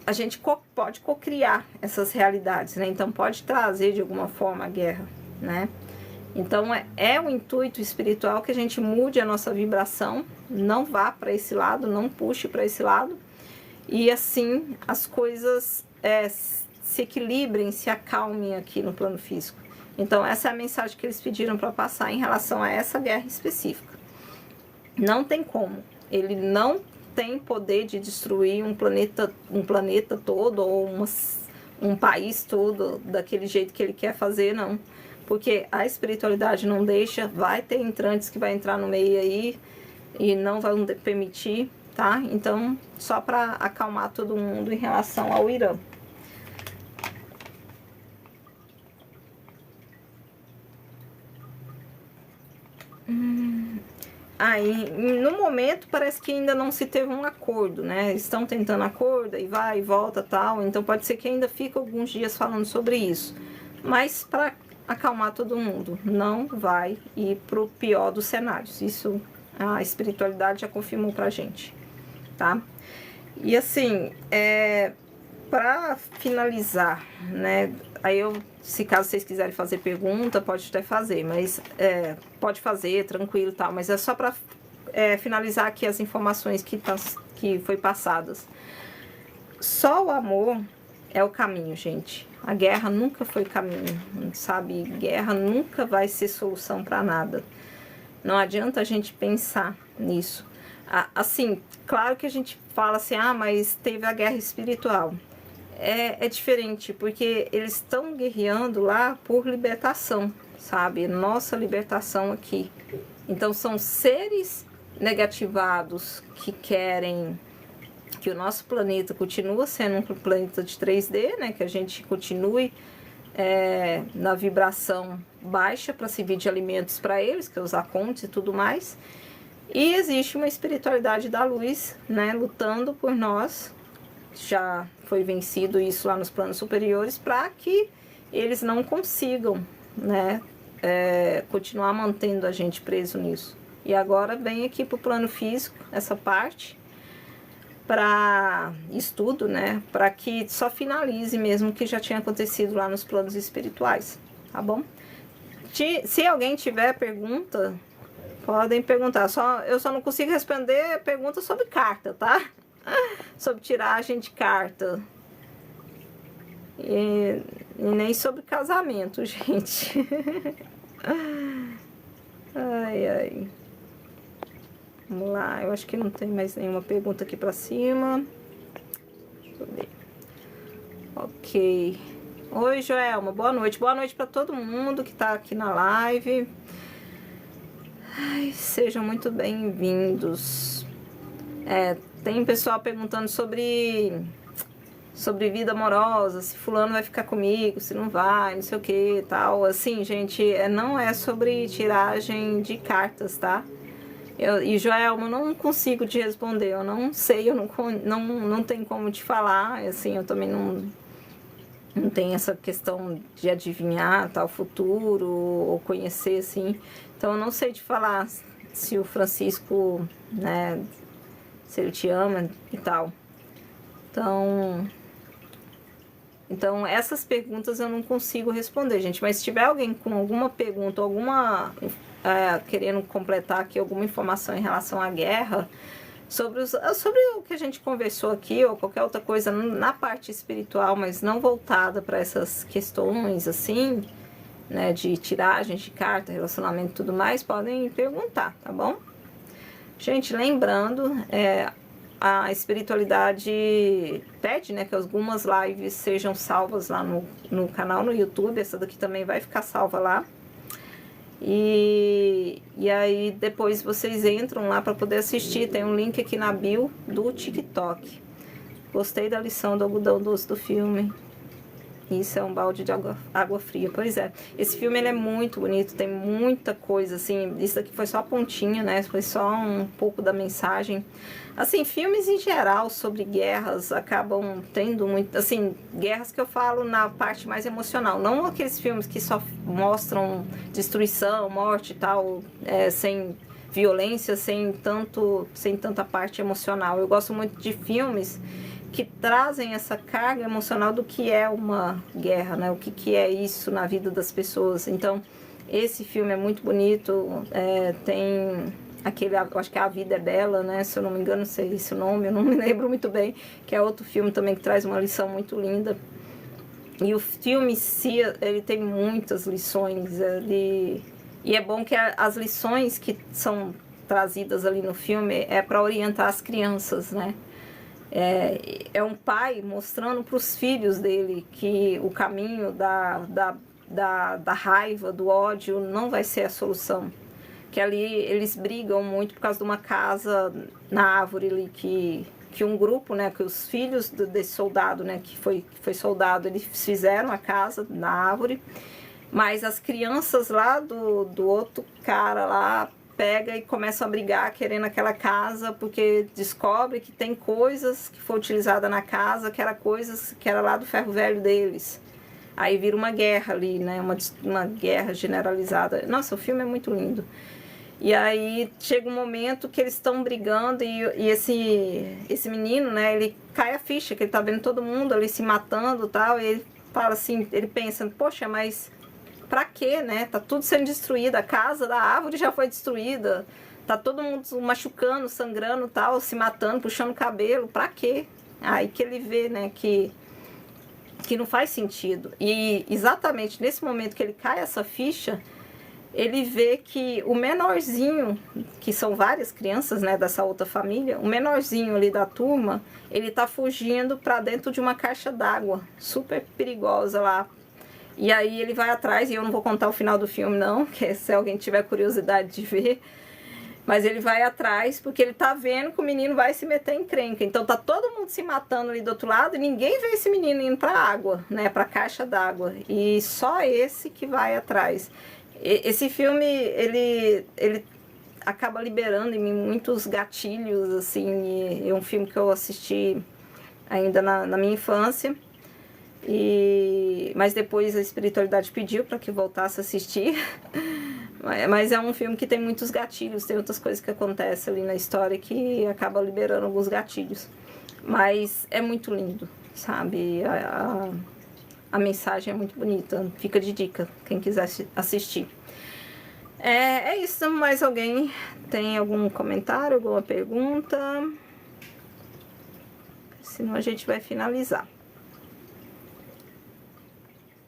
a gente pode cocriar essas realidades, né? Então pode trazer de alguma forma a guerra, né? Então é o intuito espiritual que a gente mude a nossa vibração, não vá para esse lado, não puxe para esse lado, e assim as coisas se equilibrem, se acalmem aqui no plano físico. Então essa é a mensagem que eles pediram para passar em relação a essa guerra específica. Não tem como, ele não tem poder de destruir um planeta todo ou um país todo daquele jeito que ele quer fazer, não. Porque a espiritualidade não deixa, vai ter entrantes que vai entrar no meio aí e não vão permitir, tá? Então, só para acalmar todo mundo em relação ao Irã. Aí, no momento, parece que ainda não se teve um acordo, né? Estão tentando acordo, e vai e volta tal. Então, pode ser que ainda fique alguns dias falando sobre isso. Mas, para acalmar todo mundo, não vai ir pro pior dos cenários. Isso a espiritualidade já confirmou pra gente, tá? E assim, para finalizar, né? Aí se caso vocês quiserem fazer pergunta, pode até fazer, mas pode fazer, tranquilo e tal, mas é só para finalizar aqui as informações que foi passadas. Só o amor é o caminho, gente. A guerra nunca foi caminho, sabe? Guerra nunca vai ser solução para nada. Não adianta a gente pensar nisso. Assim, claro que a gente fala assim, mas teve a guerra espiritual. É diferente, porque eles estão guerreando lá por libertação, sabe? Nossa libertação aqui. Então, são seres negativados que querem que o nosso planeta continue sendo um planeta de 3D, né? Que a gente continue na vibração baixa para servir de alimentos para eles, que é os acontes e tudo mais. E existe uma espiritualidade da luz, né? Lutando por nós. Já foi vencido isso lá nos planos superiores para que eles não consigam, né? Continuar mantendo a gente preso nisso. E agora vem aqui para o plano físico, essa parte, para estudo, né? Para que só finalize mesmo o que já tinha acontecido lá nos planos espirituais, tá bom? Se alguém tiver pergunta, podem perguntar. Eu só não consigo responder perguntas sobre carta, tá? Sobre tiragem de carta. E nem sobre casamento, gente. Ai. Vamos lá, eu acho que não tem mais nenhuma pergunta aqui pra cima. Deixa eu ver. Ok. Oi, Joelma, boa noite. Boa noite pra todo mundo que tá aqui na live. Sejam muito bem-vindos. Tem pessoal perguntando sobre vida amorosa, se fulano vai ficar comigo, se não vai, não sei o que e tal. Assim, gente, não é sobre tiragem de cartas, tá? E Joelma, eu não consigo te responder, eu não sei, eu não tenho como te falar, assim, eu também não tenho essa questão de adivinhar tal futuro, ou conhecer, assim. Então, eu não sei te falar se o Francisco, né, se ele te ama e tal. Então, essas perguntas eu não consigo responder, gente. Mas se tiver alguém com alguma pergunta, querendo completar aqui alguma informação em relação à guerra, sobre o que a gente conversou aqui, ou qualquer outra coisa na parte espiritual, mas não voltada para essas questões, assim, né, de tiragem de carta, relacionamento e tudo mais, podem perguntar, tá bom? Gente, lembrando, a espiritualidade pede, né, que algumas lives sejam salvas lá no canal, no YouTube. Essa daqui também vai ficar salva lá. E aí depois vocês entram lá para poder assistir. Tem um link aqui na bio do TikTok. Gostei da lição do algodão doce do filme. Isso é um balde de água fria. Pois é, esse filme ele é muito bonito, tem muita coisa, assim, isso aqui foi só a pontinha, né, foi só um pouco da mensagem. Assim, filmes em geral sobre guerras acabam tendo muito, assim, guerras que eu falo na parte mais emocional, não aqueles filmes que só mostram destruição, morte e tal, sem violência, sem tanta parte emocional. Eu gosto muito de filmes que trazem essa carga emocional do que é uma guerra, né? O que é isso na vida das pessoas. Então, esse filme é muito bonito, tem aquele, eu acho que é A Vida é Bela, né? Se eu não me engano, não sei esse nome, eu não me lembro muito bem, que é outro filme também que traz uma lição muito linda. E o filme em si, ele tem muitas lições, e é bom que as lições que são trazidas ali no filme é para orientar as crianças, né? É um pai mostrando para os filhos dele que o caminho da raiva, do ódio, não vai ser a solução. Que ali eles brigam muito por causa de uma casa na árvore ali, que um grupo, né, que os filhos desse soldado, né, que foi soldado, eles fizeram a casa na árvore, mas as crianças lá do outro cara lá pega e começam a brigar querendo aquela casa, porque descobre que tem coisas que foi utilizada na casa, que era coisas que era lá do ferro velho deles. Aí vira uma guerra ali, né? Uma guerra generalizada. Nossa, o filme é muito lindo. E aí chega um momento que eles estão brigando e esse menino, né? Ele cai a ficha, que ele tá vendo todo mundo ali se matando e tal. E ele fala assim, ele pensa, poxa, mas pra quê, né? Tá tudo sendo destruído, a casa da árvore já foi destruída, tá todo mundo machucando, sangrando, tal, se matando, puxando o cabelo, pra quê? Aí que ele vê, né, que não faz sentido. E exatamente nesse momento que ele cai essa ficha, ele vê que o menorzinho, que são várias crianças, né, dessa outra família, o menorzinho ali da turma, ele tá fugindo pra dentro de uma caixa d'água, super perigosa lá. E aí ele vai atrás, e eu não vou contar o final do filme não, que se alguém tiver curiosidade de ver, mas ele vai atrás porque ele tá vendo que o menino vai se meter em encrenca. Então tá todo mundo se matando ali do outro lado e ninguém vê esse menino indo pra água, né, pra caixa d'água. E só esse que vai atrás. Esse filme, ele acaba liberando em mim muitos gatilhos, assim, é um filme que eu assisti ainda na minha infância. Mas depois a espiritualidade pediu para que voltasse a assistir. Mas é um filme que tem muitos gatilhos, tem outras coisas que acontecem ali na história que acaba liberando alguns gatilhos. Mas é muito lindo, sabe? A mensagem é muito bonita, fica de dica, quem quiser assistir. É isso, mais alguém tem algum comentário, alguma pergunta? Senão a gente vai finalizar.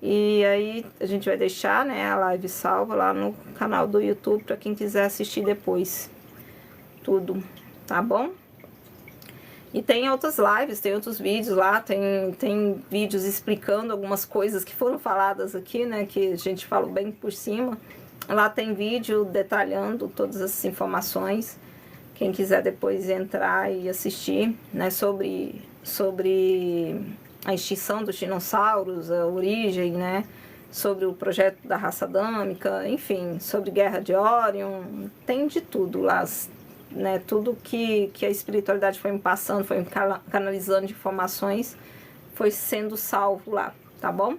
E aí a gente vai deixar, né, a live salva lá no canal do YouTube para quem quiser assistir depois tudo, tá bom? E tem outras lives, tem outros vídeos lá, tem vídeos explicando algumas coisas que foram faladas aqui, né, que a gente falou bem por cima. Lá tem vídeo detalhando todas essas informações, quem quiser depois entrar e assistir, né, sobre a extinção dos dinossauros, a origem, né, sobre o projeto da raça adâmica, enfim, sobre Guerra de Orion, tem de tudo lá, né, tudo que a espiritualidade foi me passando, foi me canalizando de informações, foi sendo salvo lá, tá bom?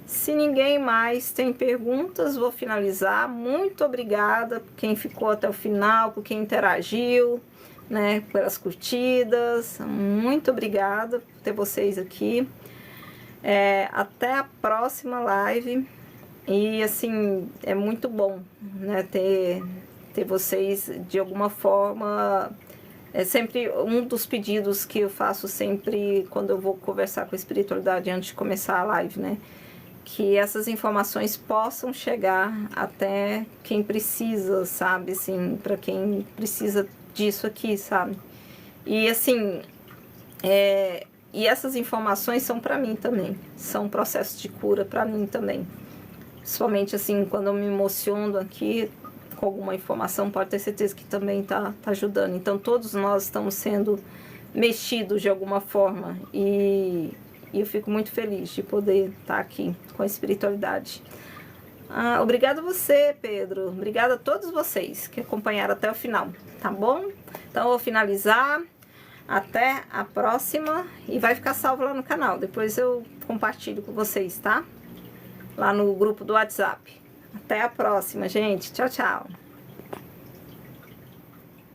Se ninguém mais tem perguntas, vou finalizar. Muito obrigada por quem ficou até o final, por quem interagiu, né, pelas curtidas. Muito obrigada por ter vocês aqui. Até a próxima live. E assim, é muito bom, né, ter vocês de alguma forma. É sempre um dos pedidos que eu faço sempre quando eu vou conversar com a espiritualidade antes de começar a live, né? Que essas informações possam chegar até quem precisa, sabe? Assim, para quem precisa disso aqui, sabe? E assim, e essas informações são para mim também, são processos de cura para mim também. Principalmente assim, quando eu me emociono aqui com alguma informação, pode ter certeza que também tá ajudando. Então todos nós estamos sendo mexidos de alguma forma e eu fico muito feliz de poder estar aqui com a espiritualidade. Obrigada a você, Pedro. Obrigada a todos vocês que acompanharam até o final, tá bom? Então eu vou finalizar. Até a próxima e vai ficar salvo lá no canal. Depois eu compartilho com vocês, tá? Lá no grupo do WhatsApp. Até a próxima, gente. Tchau, tchau.